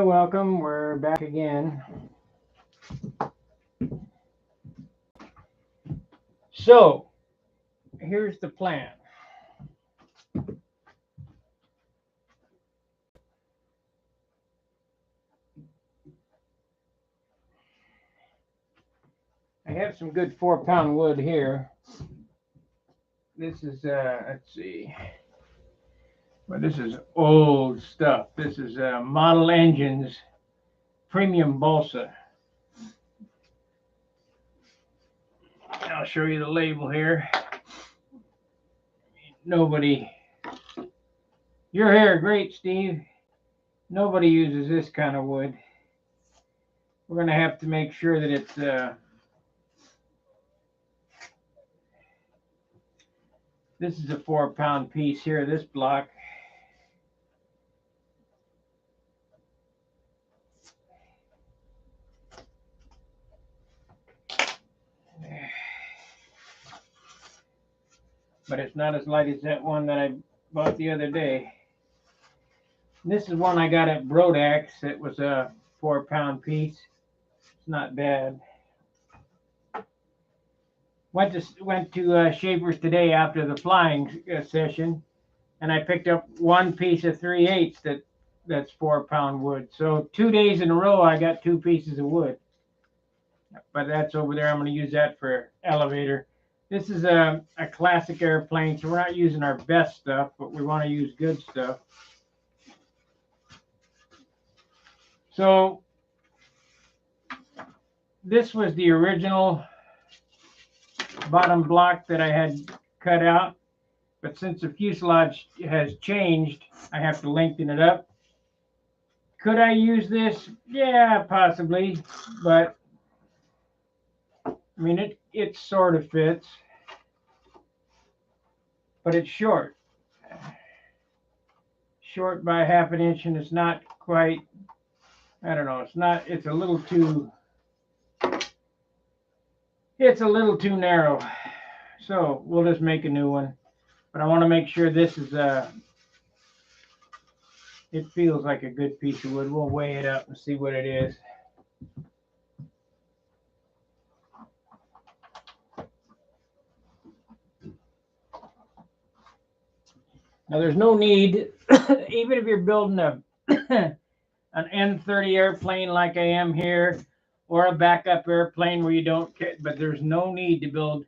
Welcome. We're back again. So, here's the plan. I have some good 4-pound wood here. This is, let's see. Well, this is old stuff. This is Model Engines Premium Balsa. I'll show you the label here. Nobody, your hair, great, Steve. Nobody uses this kind of wood. We're going to have to make sure that it's this is a 4-pound piece here, this block. But it's not as light as that one that I bought the other day. This is one I got at Brodax. It was a 4-pound piece. It's not bad. Went to Schaefer's today after the flying session, and I picked up one piece of 3/8 that's 4-pound wood. So 2 days in a row I got 2 pieces of wood. But that's over there. I'm going to use that for elevator. This is a classic airplane, so we're not using our best stuff, but we want to use good stuff. So this was the original bottom block that I had cut out, but since the fuselage has changed, I have to lengthen it up. Could I use this? Yeah, possibly, but I mean, it sort of fits, but it's short. Short by 1/2 inch, and it's not quite, I don't know, it's a little too narrow. So we'll just make a new one. But I want to make sure this is, it feels like a good piece of wood. We'll weigh it up and see what it is. Now there's no need, even if you're building an N-30 airplane like I am here, or a backup airplane where you don't care, but there's no need to build,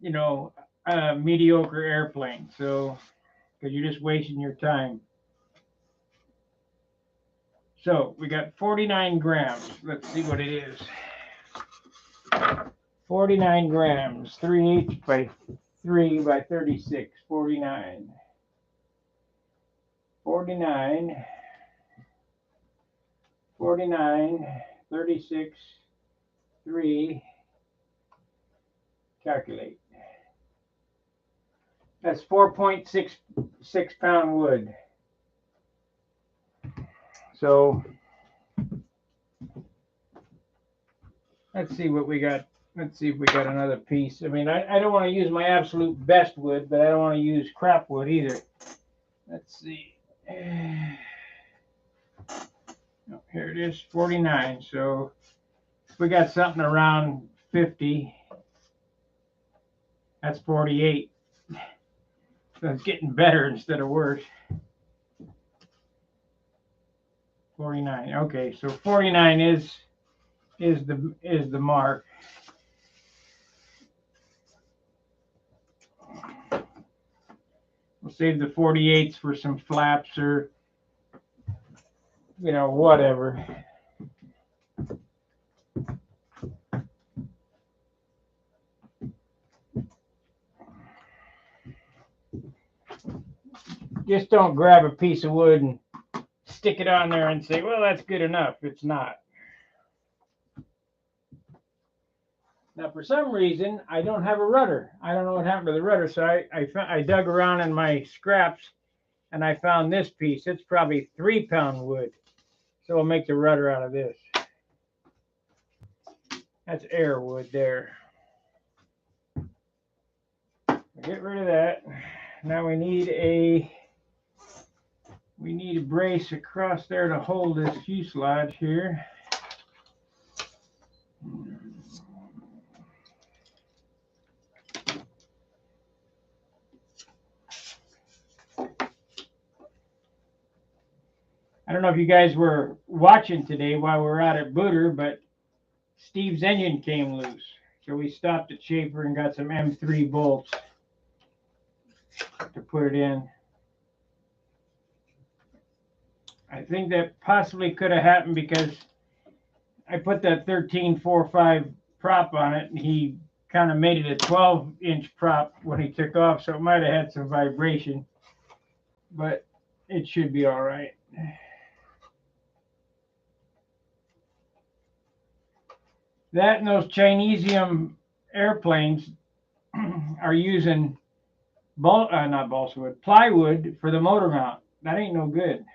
you know, a mediocre airplane. So, because you're just wasting your time. So we got 49 grams. Let's see what it is. 49 grams, 3/8 by 3 by 36, 49. 49, 36, 3, calculate. That's 4.66 pound wood. So let's see what we got. Let's see if we got another piece. I mean, I don't want to use my absolute best wood, but I don't want to use crap wood either. Let's see. Oh, here it is, 49. So if we got something around 50, that's 48. So it's getting better instead of worse. 49. Okay, so 49 is the mark. We'll save the 48s for some flaps or, you know, whatever. Just don't grab a piece of wood and stick it on there and say, well, that's good enough. It's not. Now, for some reason, I don't have a rudder. I don't know what happened to the rudder, so I dug around in my scraps, and I found this piece. It's probably 3-pound wood. So we'll make the rudder out of this. That's air wood there. Get rid of that. Now we need a We need a brace across there to hold this fuselage here. I don't know if you guys were watching today while we were out at Booter, but Steve's engine came loose. So we stopped at Schaefer and got some M3 bolts to put it in. I think that possibly could have happened because I put that 13.45 prop on it, and he kind of made it a 12-inch prop when he took off, so it might have had some vibration, but it should be all right. That and those Chinesium airplanes are using not balsa wood, plywood for the motor mount. That ain't no good.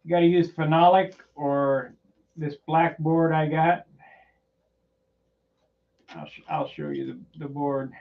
You got to use phenolic or this black board I got. I'll show you the board.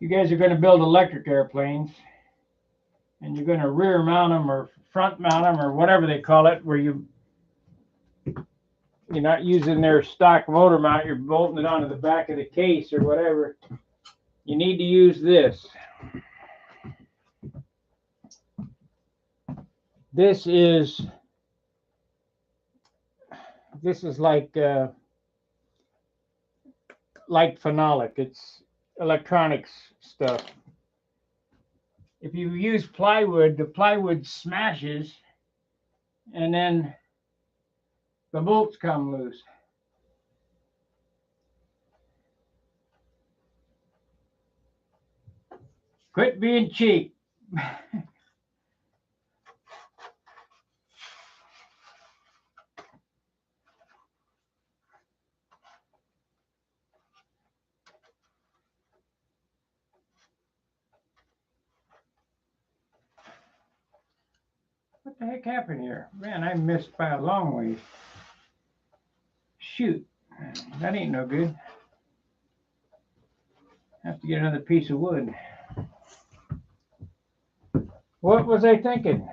You guys are going to build electric airplanes, and you're going to rear mount them or front mount them or whatever they call it, where you're not using their stock motor mount, you're bolting it onto the back of the case or whatever. You need to use this. This is like phenolic. It's electronics stuff. If you use plywood, the plywood smashes, and then the bolts come loose. Quit being cheap. What the heck happened here? Man, I missed by a long ways. Shoot, that ain't no good. Have to get another piece of wood. What was I thinking?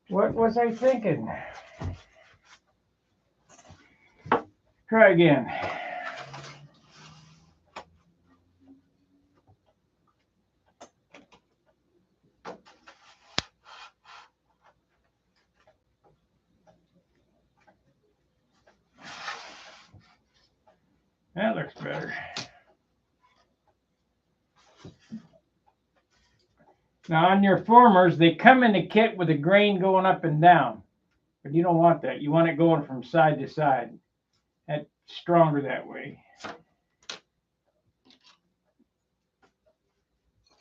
What was I thinking? Try again. That looks better. Now on your formers, they come in the kit with a grain going up and down, but you don't want that. You want it going from side to side. That's stronger that way.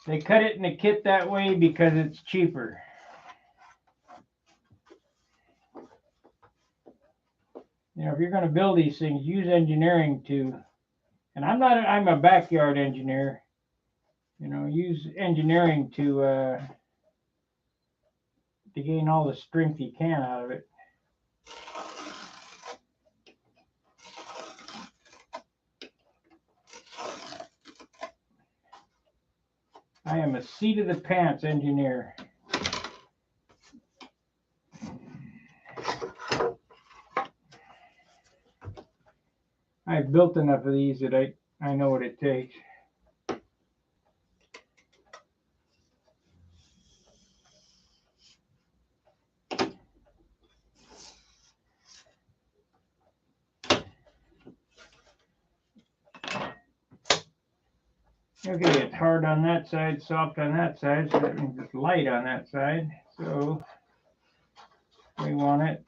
They cut it in the kit that way because it's cheaper. If you're going to build these things, use engineering to, and I'm a backyard engineer. Use engineering to gain all the strength you can out of it. I am a seat of the pants engineer. I've built enough of these that I know what it takes. Okay, it's hard on that side, soft on that side, so that means it's light on that side. So we want it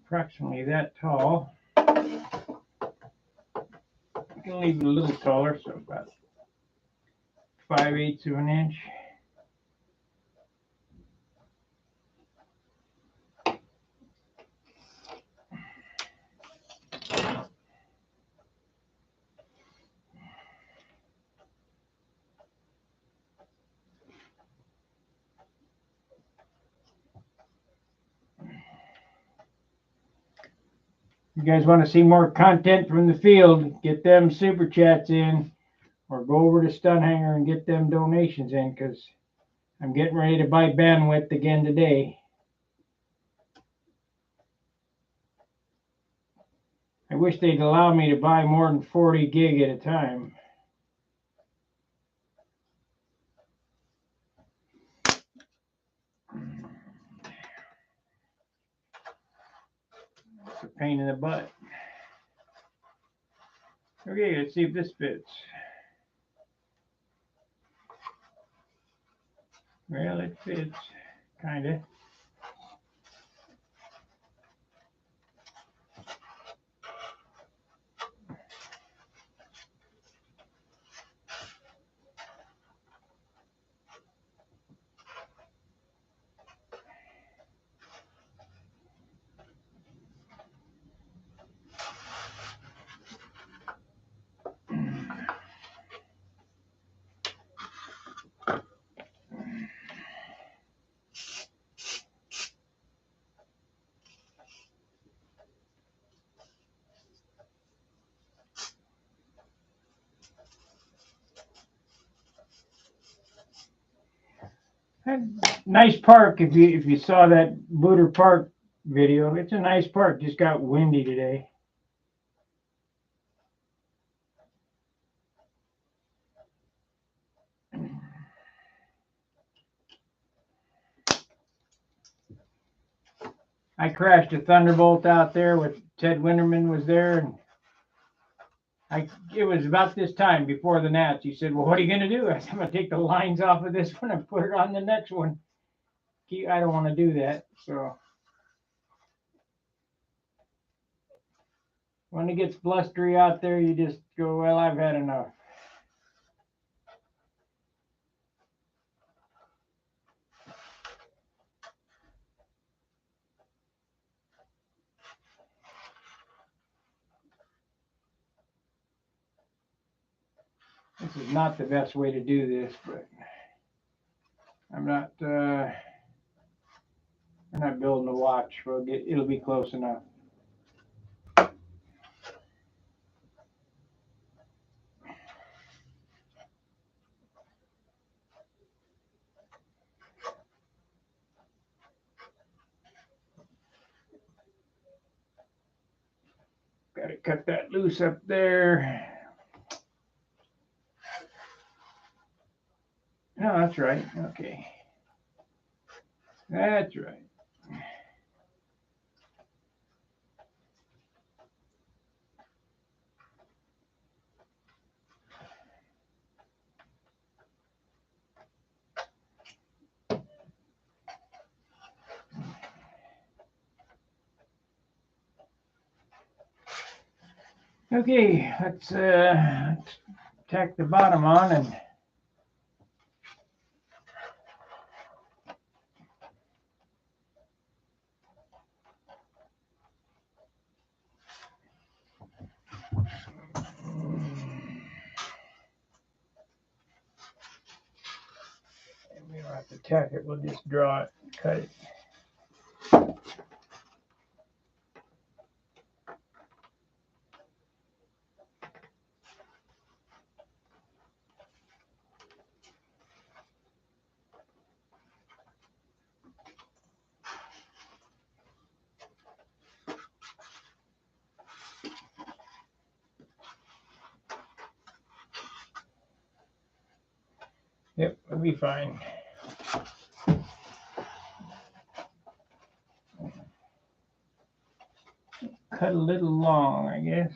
approximately that tall. I'm gonna leave it a little taller, so about 5/8 of an inch. You guys want to see more content from the field, get them super chats in, or go over to Stunt Hanger and get them donations in, because I'm getting ready to buy bandwidth again today. I wish they'd allow me to buy more than 40 gig at a time. It's a pain in the butt. Okay, let's see if this fits. Well, it fits, kind of. Nice park. If you saw that Booter Park video, it's a nice park. Just got windy today. I crashed a Thunderbolt out there with Ted Winterman was there, and it was about this time before the Nats. He said, "Well, what are you going to do?" I said, "I'm going to take the lines off of this one and put it on the next one." I don't want to do that. So when it gets blustery out there, you just go, "Well, I've had enough." This is not the best way to do this, but I'm not. We're not building a watch. It'll be close enough. Got to cut that loose up there. No, that's right. Okay. That's right. Okay, let's tack the bottom on and we don't have to tack it, we'll just draw it, cut it. Yep, it'll be fine. Cut a little long, I guess.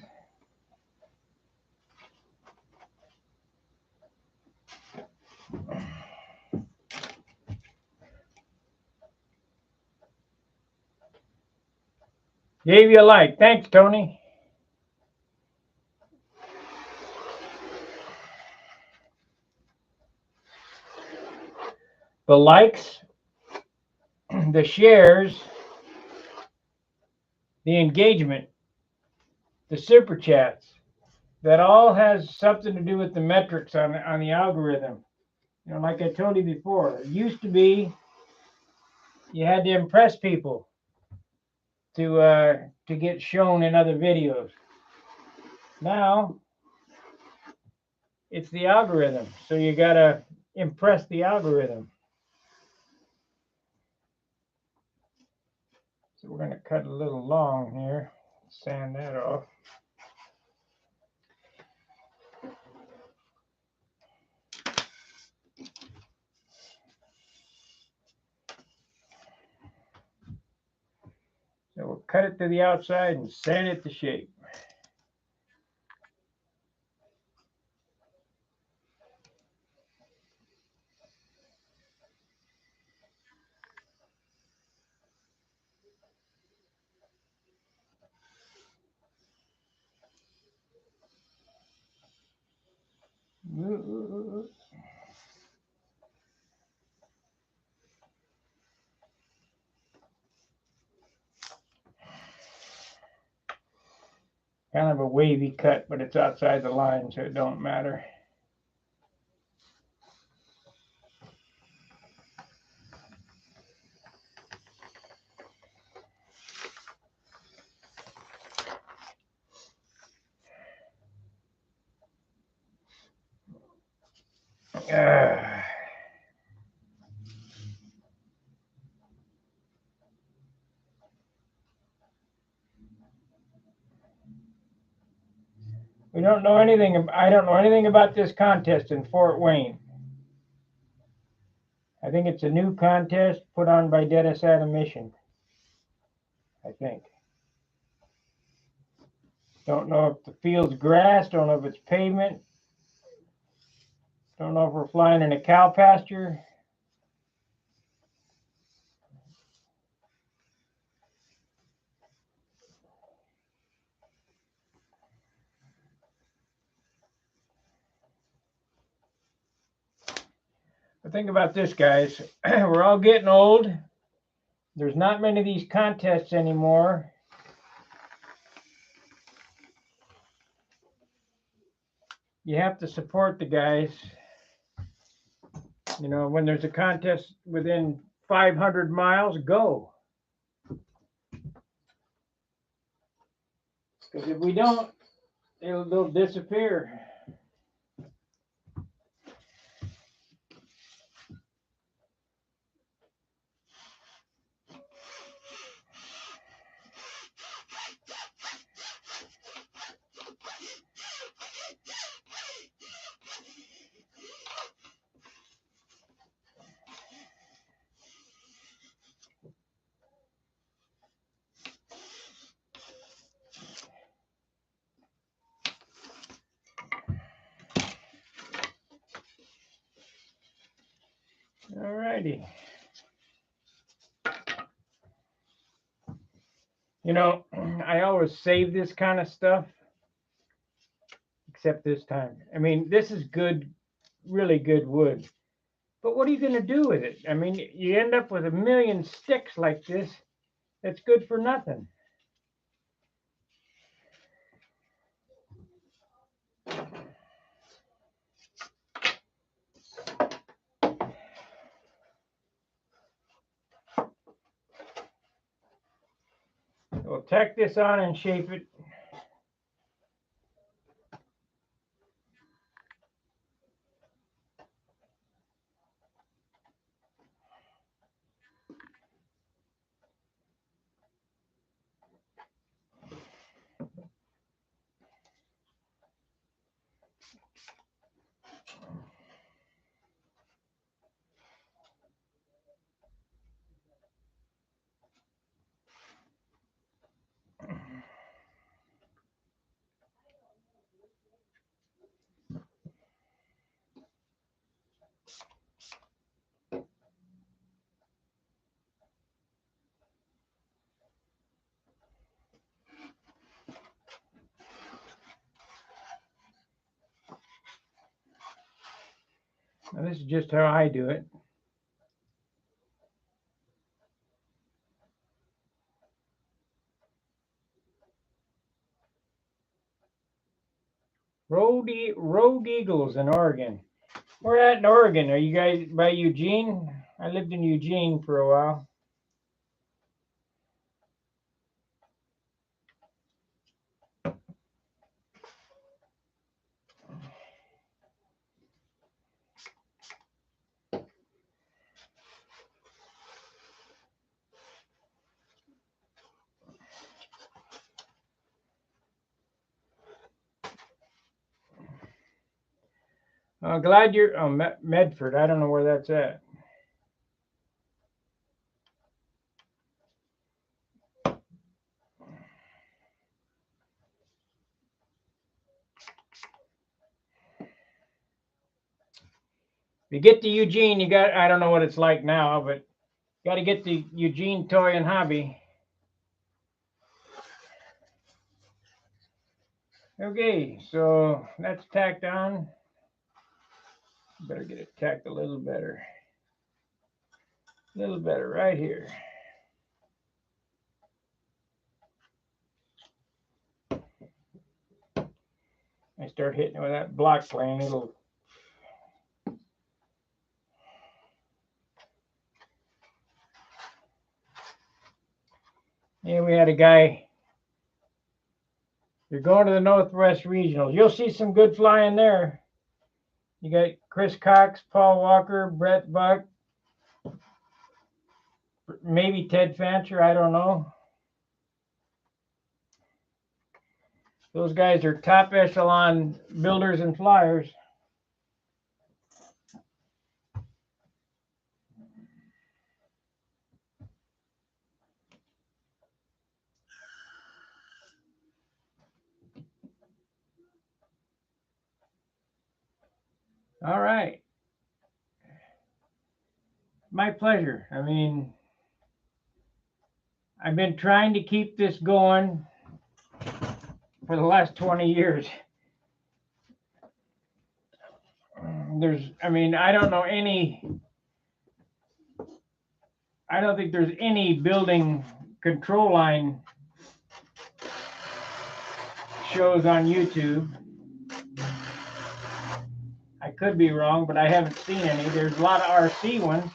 Gave you a like. Thanks, Tony. The likes, the shares, the engagement, the super chats. That all has something to do with the metrics on the algorithm. You know, like I told you before, it used to be you had to impress people to get shown in other videos. Now it's the algorithm, so you gotta impress the algorithm. So we're gonna cut a little long here, sand that off. So we'll cut it to the outside and sand it to shape. Kind of a wavy cut, but it's outside the line, so it don't matter. We don't know anything. I don't know anything about this contest in Fort Wayne. I think it's a new contest put on by Dead Asada Mission. I think. Don't know if the field's grass. Don't know if it's pavement. Don't know if we're flying in a cow pasture. But think about this, guys. We're all getting old. There's not many of these contests anymore. You have to support the guys. You know, when there's a contest within 500 miles, go. Because if we don't, they'll disappear. All righty. You know, I always save this kind of stuff, except this time. I mean, this is good, really good wood. But what are you going to do with it? I mean, you end up with a million sticks like this. That's good for nothing. We'll tack this on and shape it. Now, this is just how I do it. Rogue Eagles in Oregon. We're at in Oregon. Are you guys by Eugene? I lived in Eugene for a while. Glad you're Medford. I don't know where that's at. If you get to Eugene, you got, I don't know what it's like now, but got to get to Eugene Toy and Hobby. Okay, so that's tacked on. Better get it tacked a little better. A little better right here. I start hitting it with that block plane, it'll. Yeah, we had a guy. You're going to the Northwest Regionals. You'll see some good flying there. You got Chris Cox, Paul Walker, Brett Buck, maybe Ted Fancher, I don't know. Those guys are top echelon builders and flyers. All right. My pleasure. I mean, I've been trying to keep this going for the last 20 years. I don't know I don't think there's any building control line shows on YouTube. I could be wrong, but I haven't seen any. There's a lot of RC ones.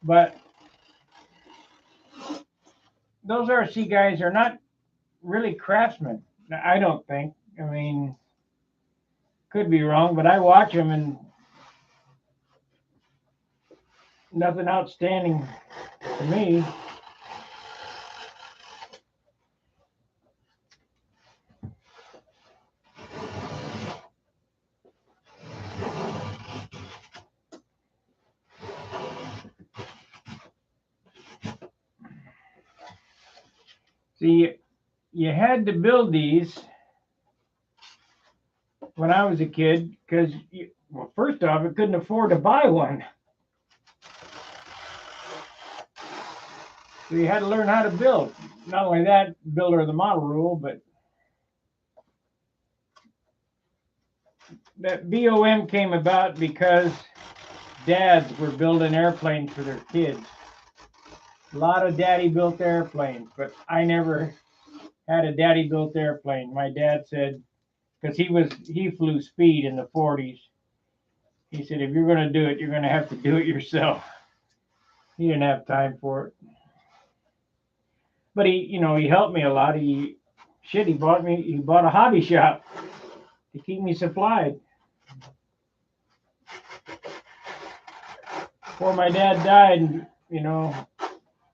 But those RC guys are not really craftsmen, I don't think. I mean, could be wrong, but I watch them and nothing outstanding to me. See, you had to build these when I was a kid because, well, first off, I couldn't afford to buy one. So you had to learn how to build. Not only that, builder of the model rule, but that BOM came about because dads were building airplanes for their kids. A lot of daddy built airplanes, but I never had a daddy built airplane. My dad said, because he flew speed in the 40s. He said, if you're going to do it, you're going to have to do it yourself. He didn't have time for it. But he helped me a lot. He bought a hobby shop to keep me supplied. Before my dad died,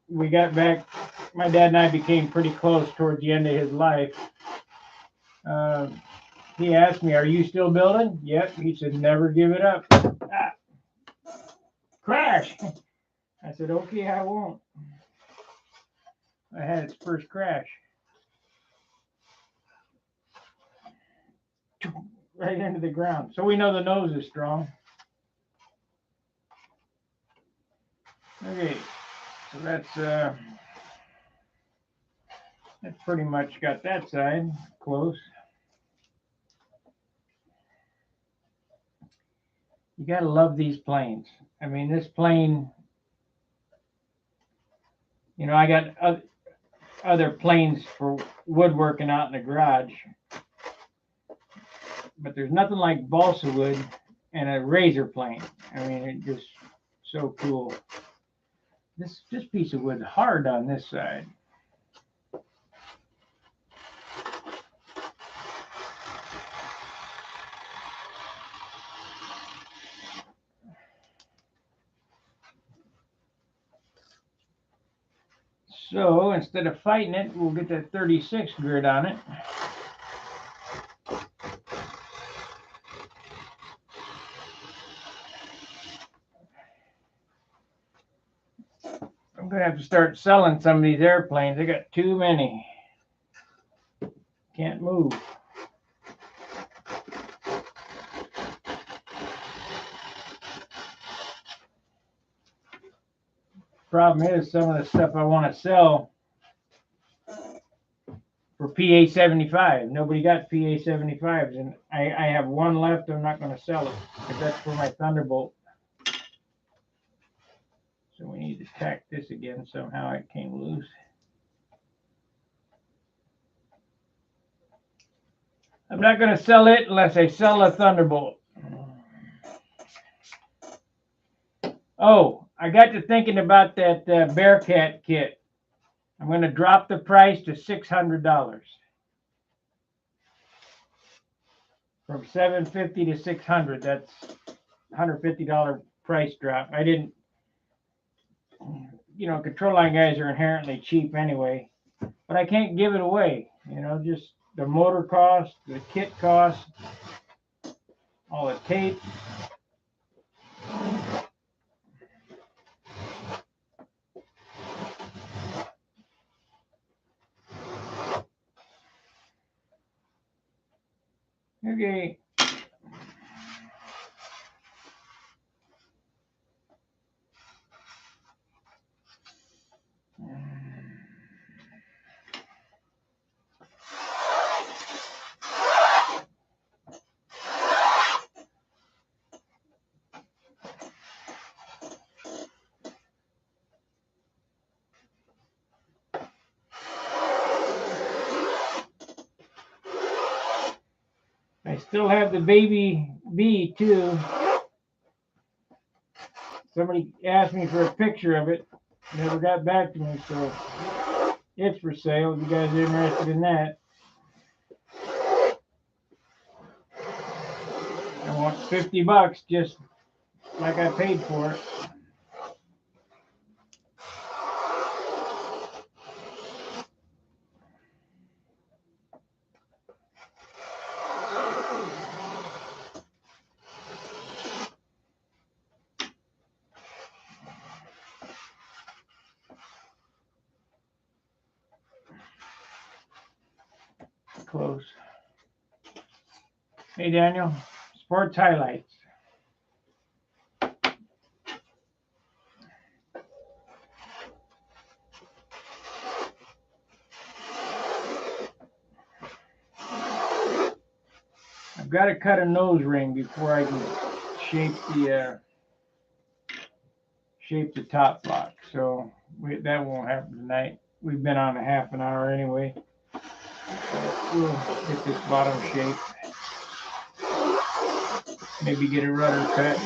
we got back. My dad and I became pretty close towards the end of his life. He asked me, "Are you still building?" Yep. He said, "Never give it up." Crash. I said, "Okay, I won't." I had its first crash. Right into the ground. So we know the nose is strong. Okay, so that's pretty much got that side close. You gotta love these planes. I mean, this plane, you know, I got other planes for woodworking out in the garage, but there's nothing like balsa wood and a razor plane. I mean, it just so cool. This piece of wood hard on this side. So instead of fighting it, we'll get that 36 grit on it. I'm gonna have to start selling some of these airplanes. I got too many. Can't move. Problem is, some of the stuff I want to sell for PA 75. Nobody got PA 75s, and I have one left. I'm not going to sell it because that's for my Thunderbolt. So we need to tack this again. Somehow it came loose. I'm not going to sell it unless I sell a Thunderbolt. Oh, I got to thinking about that Bearcat kit. I'm going to drop the price to $600. From $750 to $600. That's $150 price drop. I didn't, you know, control line guys are inherently cheap anyway, but I can't give it away. You know, just the motor cost, the kit cost, all the tape. Okay. I still have the baby bee too. Somebody asked me for a picture of it. Never got back to me, so it's for sale if you guys are interested in that. I want $50 just like I paid for it. Close. Hey Daniel, sports highlights. I've got to cut a nose ring before I can shape the top block. So that won't happen tonight. We've been on a half an hour anyway. So we'll get this bottom shape. Maybe get a rudder cut.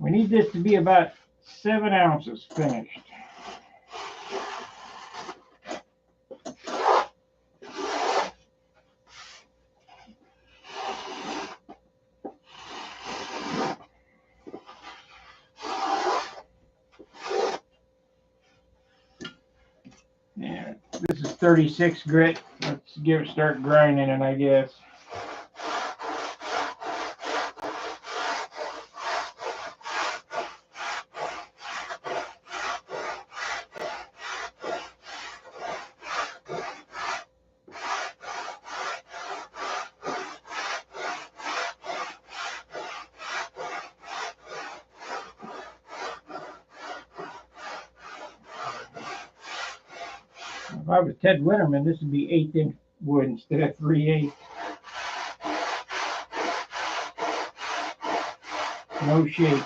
We need this to be about 7 ounces finished. Yeah, this is 36 grit. Let's start grinding it, I guess. If I was Ted Winterman, this would be 1/8 wood instead of 3/8. No shape.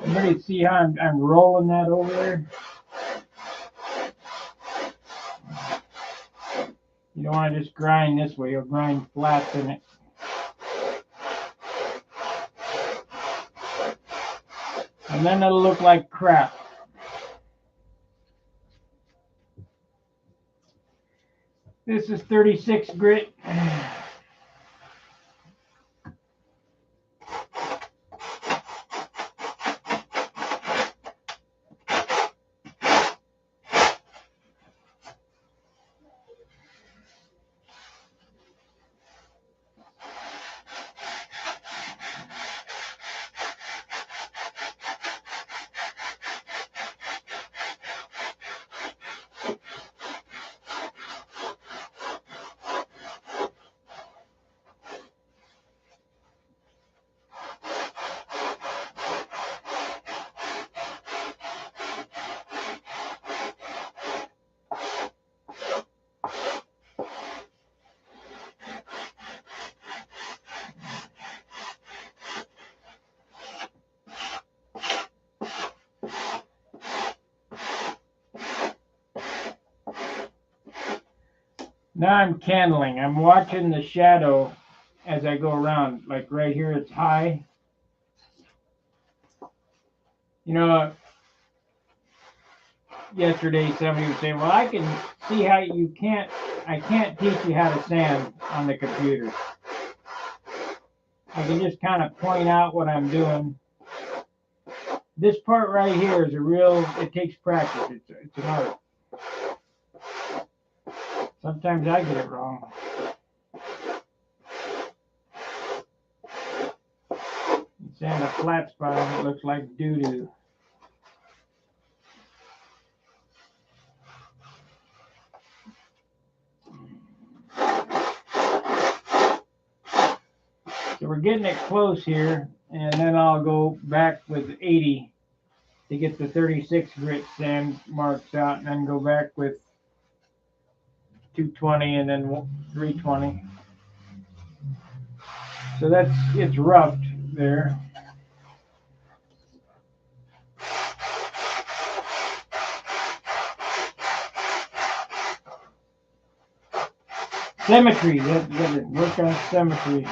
Everybody see how I'm rolling that over there? You don't want to just grind this way, you'll grind flats in it. And then it'll look like crap. This is 36 grit. Now I'm candling. I'm watching the shadow as I go around. Like right here, it's high. You know, yesterday somebody was saying, well, I can see how I can't teach you how to sand on the computer. I can just kind of point out what I'm doing. This part right here is it takes practice. It's an art. Sometimes I get it wrong. You sand a flat spot and it looks like doo-doo. So we're getting it close here, and then I'll go back with 80 to get the 36 grit sand marks out, and then go back with 220 and then 320. So it's roughed there. Symmetry, work on symmetry.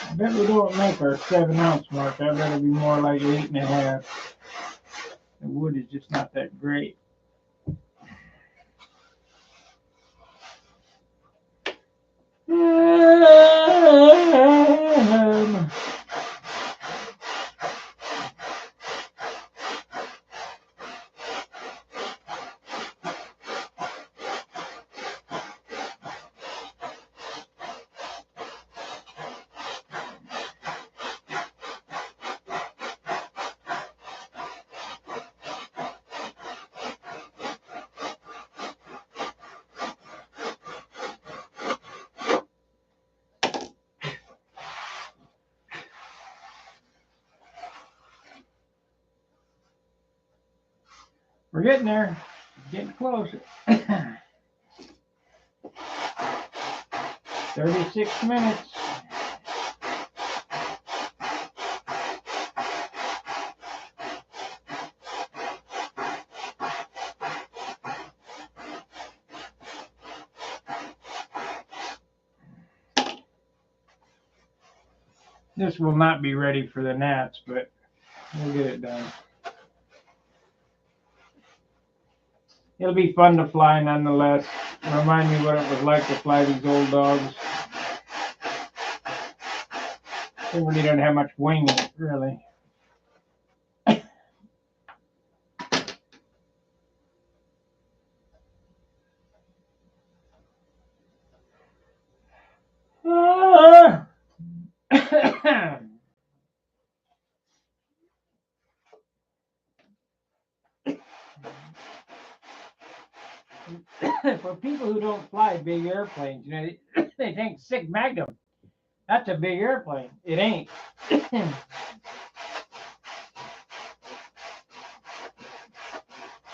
I bet we don't make our 7-ounce mark. I bet it'll be more like 8.5. The wood is just not that great. We're getting there. Getting close. 36 minutes. This will not be ready for the gnats, but we'll get it done. It'll be fun to fly nonetheless. Remind me what it was like to fly these old dogs. They really don't have much wing in it, really. For people who don't fly big airplanes, you know, they think SIG Magnum. That's a big airplane. It ain't. I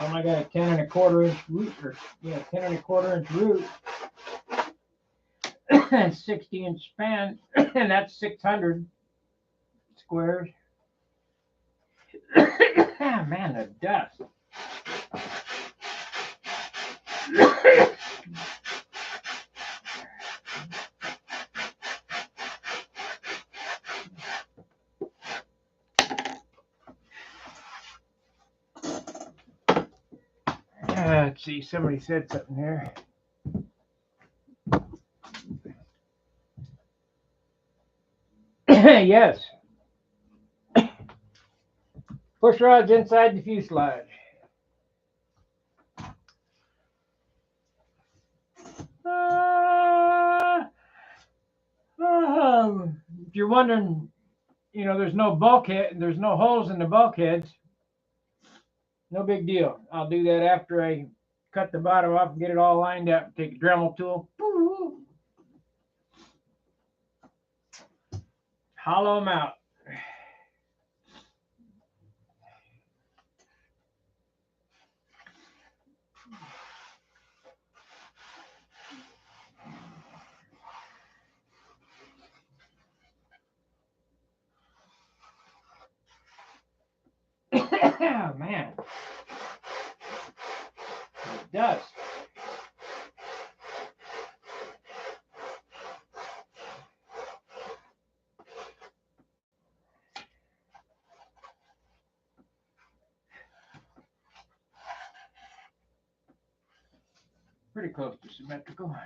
got a 10 1/4 inch root, or 10 1/4 inch root, and 60-inch span, and that's 600 squares. Man, the dust. Let's see, somebody said something here. Yes. Push rods inside the fuselage. If you're wondering, you know, there's no bulkhead, there's no holes in the bulkheads. No big deal. I'll do that after I cut the bottom off and get it all lined up. Take a Dremel tool. Hollow them out. Oh, man. Dust. Pretty close to symmetrical.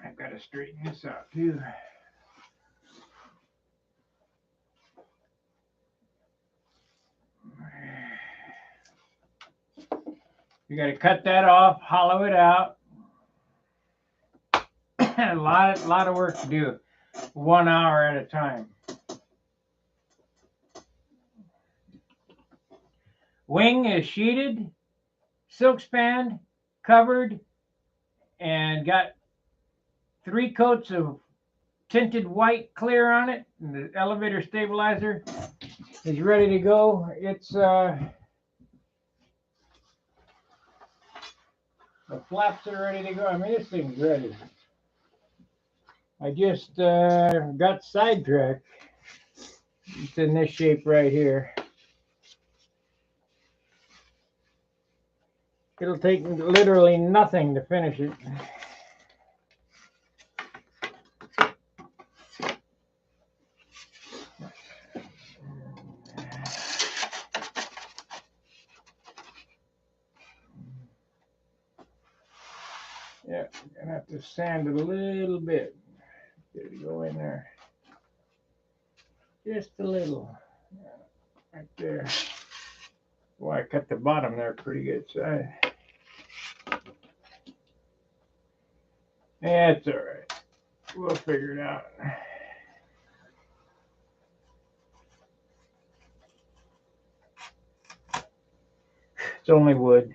I've got to straighten this out too. You got to cut that off, hollow it out. A lot of work to do. 1 hour at a time. Wing is sheeted, silk spanned, covered, and got 3 coats of tinted white clear on it, and the elevator stabilizer is ready to go. It's the flaps are ready to go. I mean, this thing's ready. I just got sidetracked. It's in this shape right here. It'll take literally nothing to finish it. Yeah, gonna have to sand it a little bit. Get it go in there. Just a little. Yeah, right there. Boy, I cut the bottom there pretty good. So yeah, it's all right. We'll figure it out. It's only wood.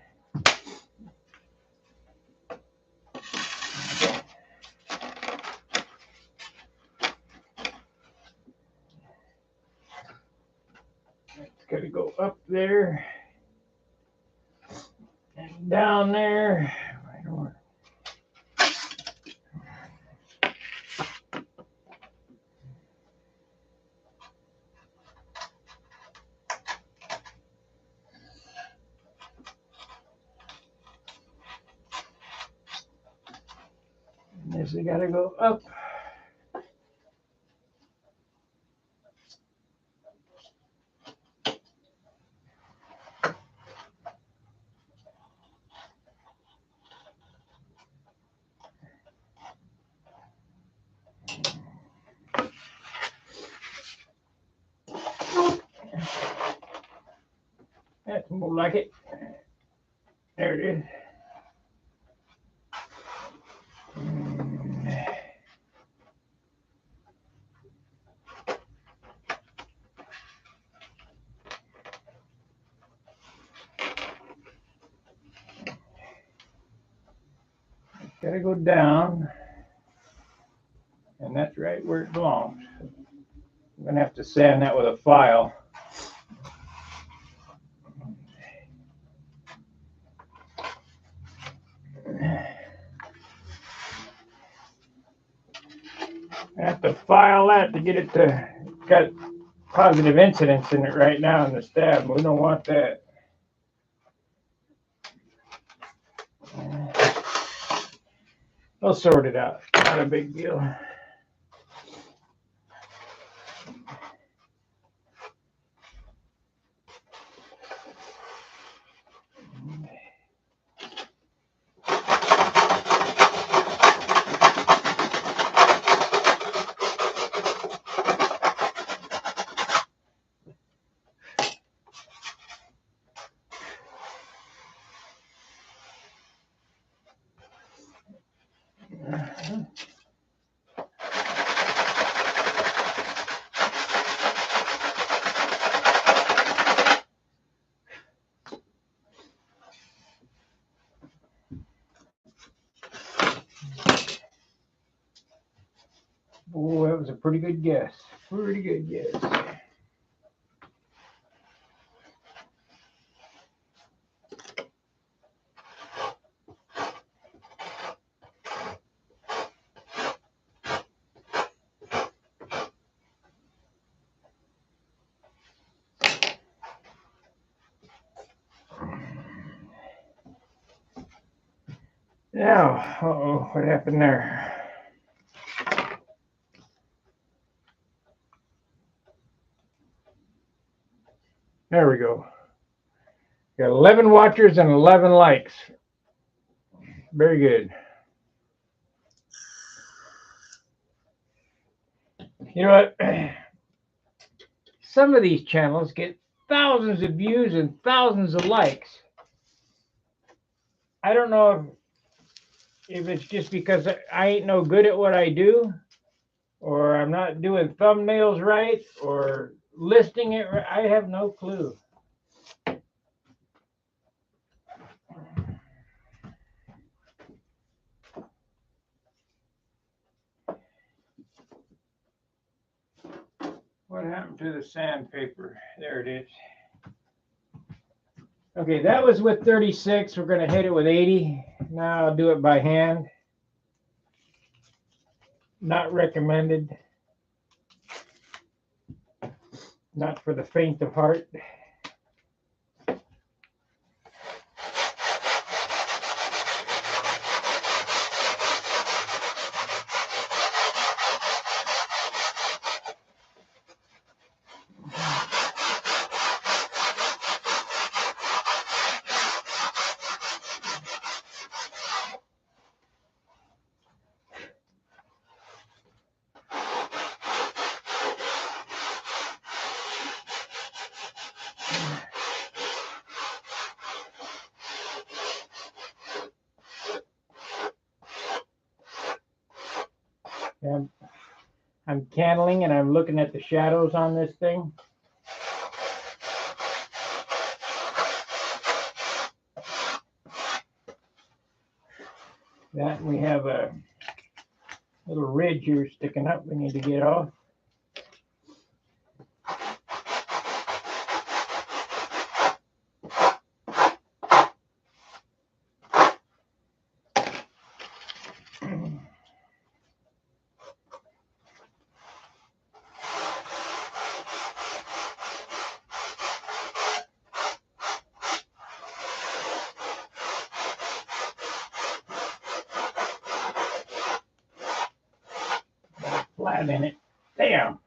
It's got to go up there and down there. I don't want. This has got to go up. That's more like it. There it is. Got to go down, and that's right where it belongs. I'm gonna have to sand that with a file. I have to file that to get it to got positive incidence in it right now in the stab. We don't want that. I'll sort it out. Not a big deal. Boy, that was a pretty good guess. Pretty good guess. Now, uh-oh, what happened there? There we go. Got 11 watchers and 11 likes. Very good. You know what? Some of these channels get thousands of views and thousands of likes. I don't know if it's just because I ain't no good at what I do, or I'm not doing thumbnails right, or listing it right. I have no clue. to the sandpaper. There it is. Okay, that was with 36. We're going to hit it with 80. Now I'll do it by hand. Not recommended. Not for the faint of heart. I'm candling and I'm looking at the shadows on this thing. That we have a little ridge here sticking up we need to get off. Flat in it. Damn.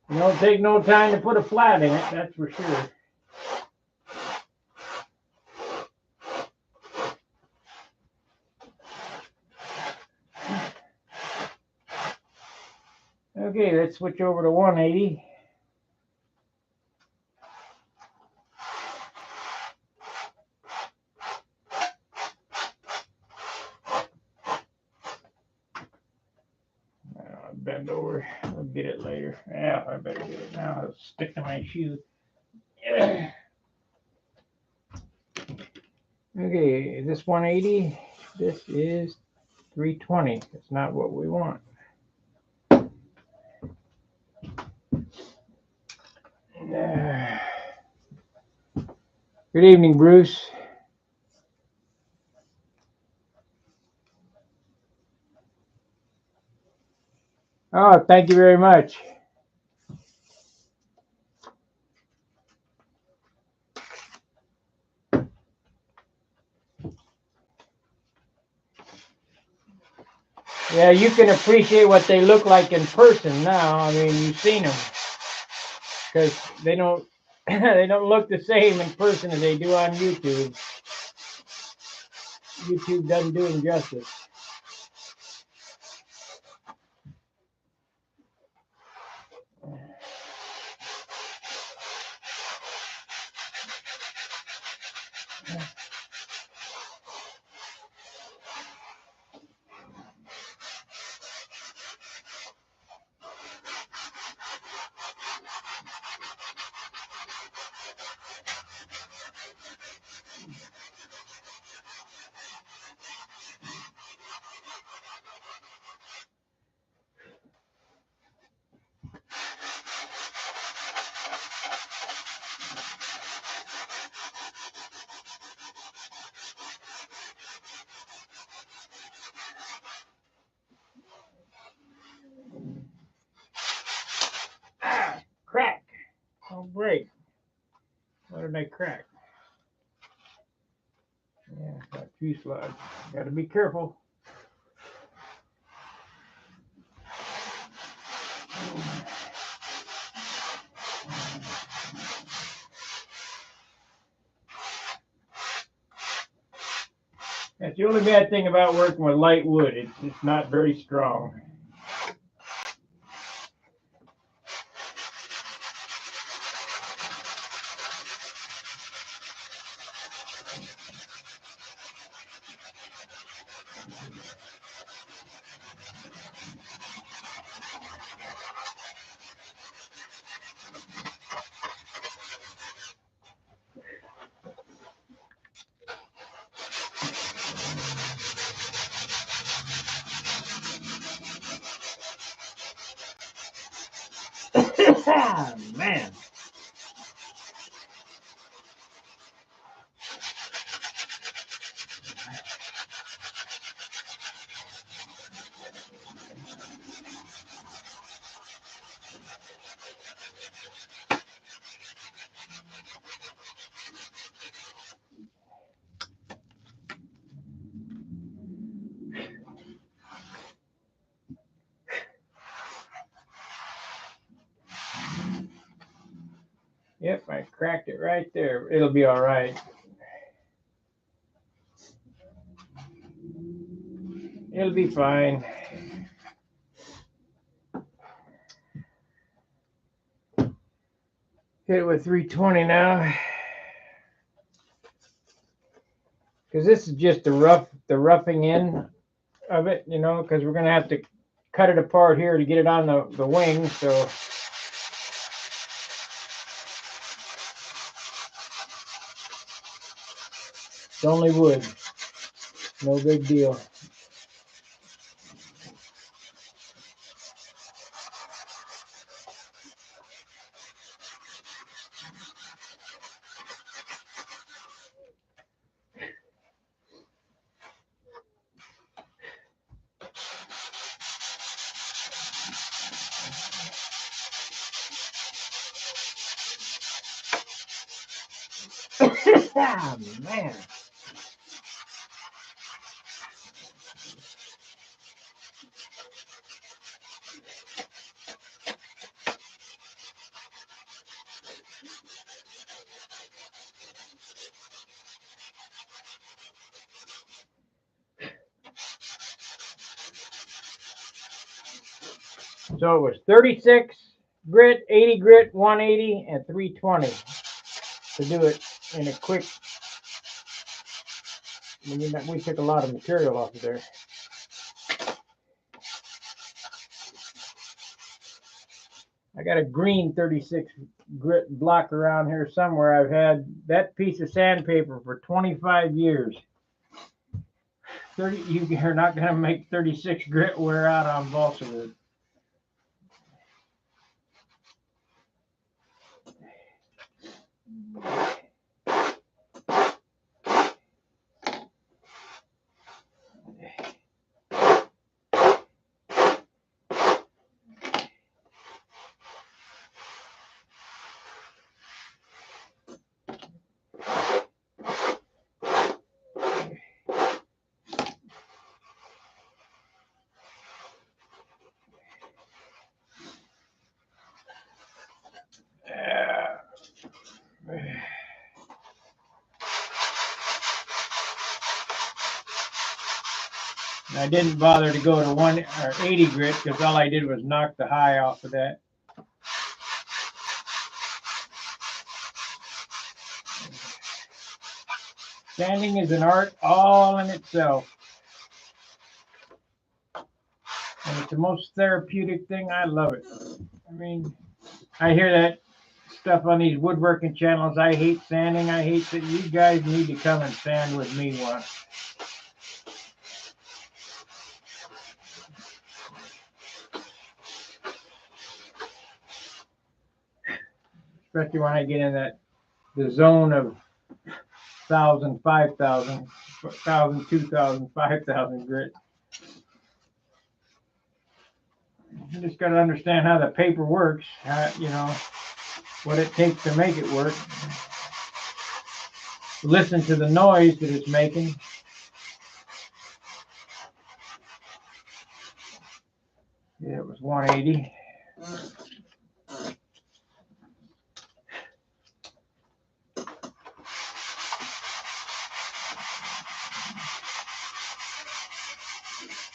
It don't take no time to put a flat in it, that's for sure. Okay, let's switch over to 180. Bend over. I'll get it later. Yeah, I better get it now. It'll stick to my shoe. Yeah. Okay, is this 180? This is 320. It's not what we want. Good evening, Bruce. Oh, thank you very much. Yeah, you can appreciate what they look like in person now. I mean, you've seen them, because they don't they don't look the same in person as they do on YouTube. YouTube doesn't do them justice. Crack. Oh, break. What did I crack? Yeah, got fuselage. Got to be careful. That's the only bad thing about working with light wood. It's not very strong. Man. Yep, I cracked it right there. It'll be all right. It'll be fine. Hit it with 320 now. Because this is just the roughing in of it, you know, because we're going to have to cut it apart here to get it on the wing. So it's only wood. No big deal. Ah, man. So it was 36 grit, 80 grit, 180, and 320 to do it in a quick. I mean, we took a lot of material off of there. I got a green 36 grit block around here somewhere. I've had that piece of sandpaper for 25 years. You're not going to make 36 grit wear out on balsa wood. I didn't bother to go to 180 grit because all I did was knock the high off of that. Sanding is an art all in itself. And it's the most therapeutic thing. I love it. I mean, I hear that stuff on these woodworking channels. I hate sanding. I hate that. You guys need to come and sand with me once. Especially when I get in the zone of 1,000, 5,000, 1,000, 2,000, 5,000 grit. You just got to understand how the paper works, you know, what it takes to make it work. Listen to the noise that it's making. Yeah, it was 180.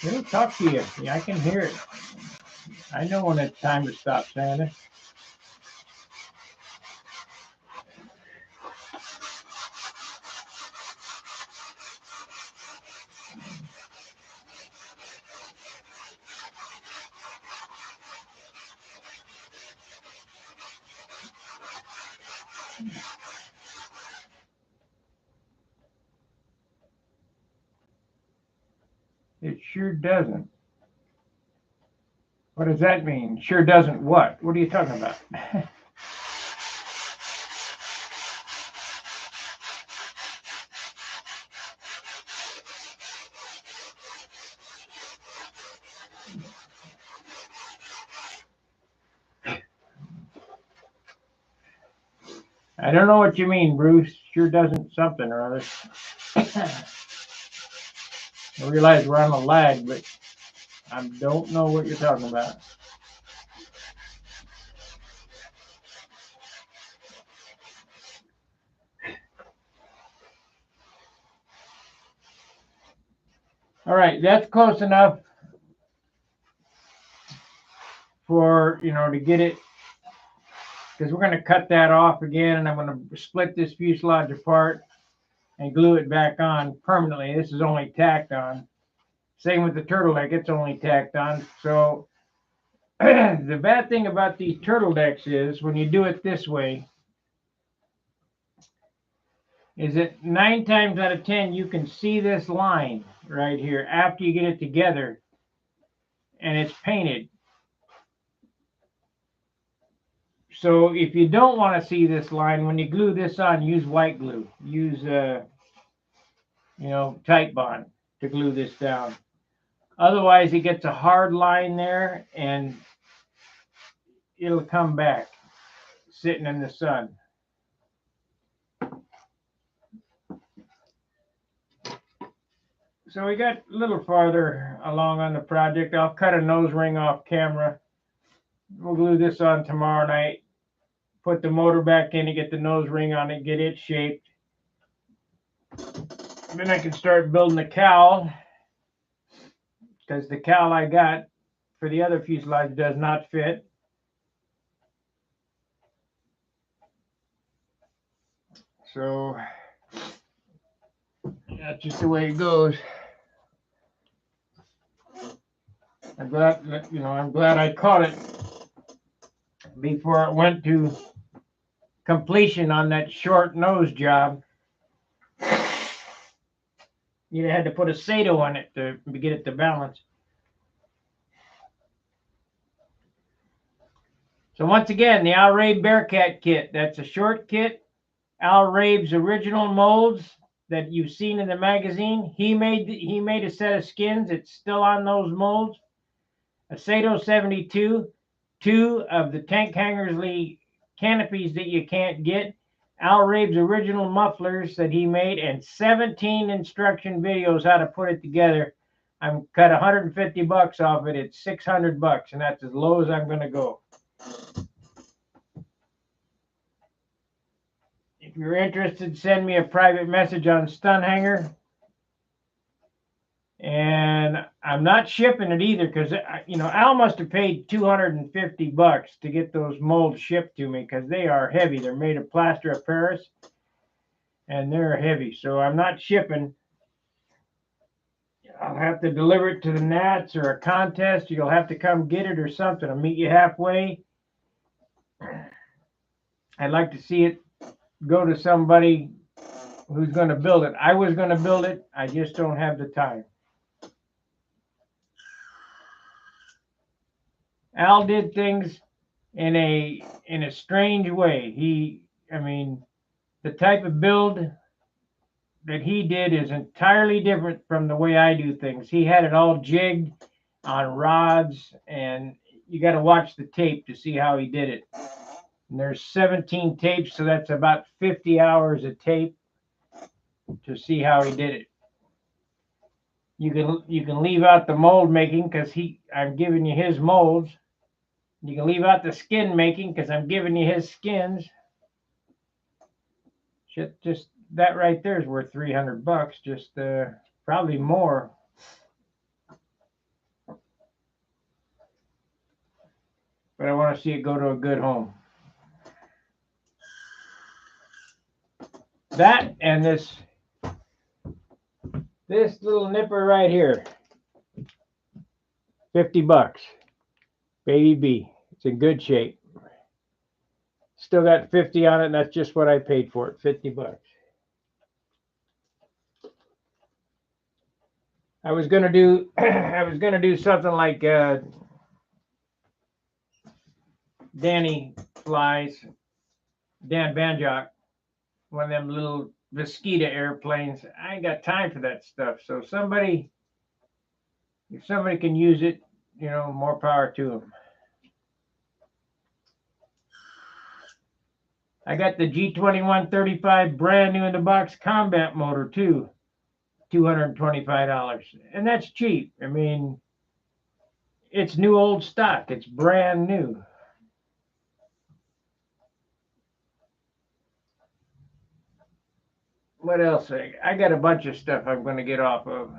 It'll talk to you. Yeah, I can hear it. I know when it's time to stop sanding. It sure doesn't. What does that mean? Sure doesn't what? What are you talking about? I don't know what you mean, Bruce. Sure doesn't something or other. I realize we're on a lag, but I don't know what you're talking about. All right, that's close enough for, to get it, because we're going to cut that off again, and I'm going to split this fuselage apart and glue it back on permanently. This is only tacked on. Same with the turtleneck, it's only tacked on. So the bad thing about these turtlenecks is when you do it this way, is that 9 times out of 10 you can see this line right here after you get it together and it's painted. So if you don't want to see this line, when you glue this on, use white glue. Use Tight Bond to glue this down. Otherwise it gets a hard line there and it'll come back sitting in the sun. So we got a little farther along on the project. I'll cut a nose ring off camera. We'll glue this on tomorrow night. Put the motor back in to get the nose ring on it, get it shaped. Then I can start building the cowl, because the cowl I got for the other fuselage does not fit. So that's just the way it goes. I'm glad I caught it before it went to completion on that short nose job. You had to put a Sato on it to get it to balance. So once again, the Al Rabe Bearcat kit. That's a short kit. Al Rabe's original molds that you've seen in the magazine. He made a set of skins. It's still on those molds. A Sato 72, 2 of the tank hangers canopies that you can't get. Al Rabe's original mufflers that he made, and 17 instruction videos how to put it together. I'm cut $150 off it. It's $600, and that's as low as I'm going to go. If you're interested, send me a private message on Stunt Hanger. And I'm not shipping it either, because Al must have paid $250 to get those molds shipped to me, because they are heavy. They're made of plaster of Paris, and they're heavy. So I'm not shipping. I'll have to deliver it to the Nats or a contest. You'll have to come get it or something. I'll meet you halfway. I'd like to see it go to somebody who's going to build it. I was going to build it. I just don't have the time. Al did things in a strange way. The type of build that he did is entirely different from the way I do things. He had it all jigged on rods, and you got to watch the tape to see how he did it. And there's 17 tapes, so that's about 50 hours of tape to see how he did it. You can leave out the mold making, because I'm giving you his molds. You can leave out the skin making, because I'm giving you his skins. Shit, just that right there is worth $300. Just probably more. But I want to see it go to a good home. That and this little nipper right here, $50. Baby B. It's in good shape. Still got 50 on it, and that's just what I paid for it, $50. I was gonna do something like Danny flies, Dan Banjock, one of them little Mosquito airplanes. I ain't got time for that stuff. So if somebody can use it, more power to them. I got the G2135 brand new in the box combat motor too, $225, and that's cheap. I mean, it's new old stock. It's brand new. What else? I got a bunch of stuff I'm going to get off of.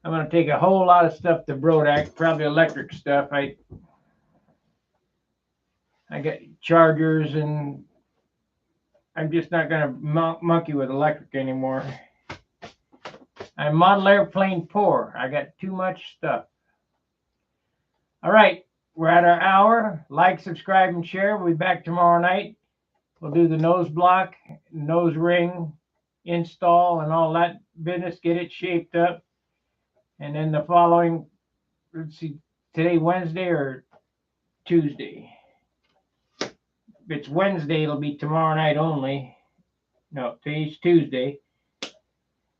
I'm going to take a whole lot of stuff to Brodak, probably electric stuff. I got chargers, and I'm just not going to monkey with electric anymore. I'm model airplane poor. I got too much stuff. All right, we're at our hour. Like, subscribe, and share. We'll be back tomorrow night. We'll do the nose block, nose ring install, and all that business. Get it shaped up. And then the following, let's see, today Wednesday or Tuesday? If it's Wednesday, it'll be tomorrow night only. No, today's Tuesday.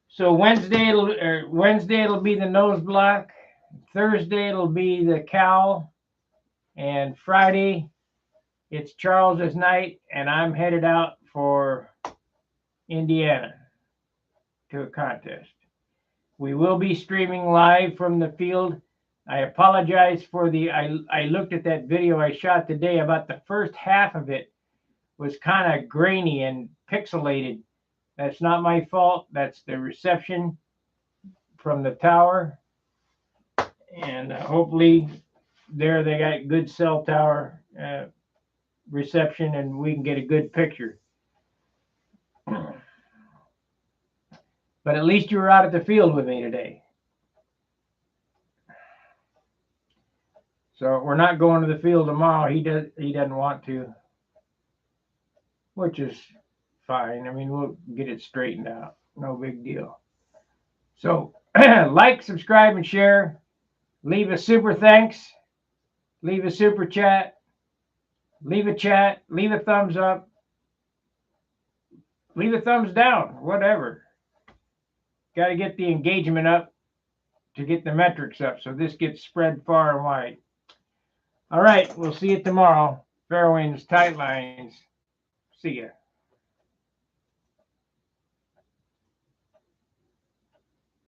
So Wednesday it'll be the nose block. Thursday it'll be the cowl. And Friday it's Charles's night, and I'm headed out for Indiana to a contest. We will be streaming live from the field. I apologize for I looked at that video I shot today. About the first half of it was kind of grainy and pixelated. That's not my fault. That's the reception from the tower. And hopefully there they got good cell tower reception, and we can get a good picture. But at least you were out at the field with me today. So we're not going to the field tomorrow. He doesn't want to, which is fine. I mean, we'll get it straightened out. No big deal. So like, subscribe, and share. Leave a super thanks. Leave a super chat. Leave a chat. Leave a thumbs up. Leave a thumbs down. Whatever. Got to get the engagement up to get the metrics up so this gets spread far and wide. All right. We'll see you tomorrow. Fair winds, tight lines. See ya.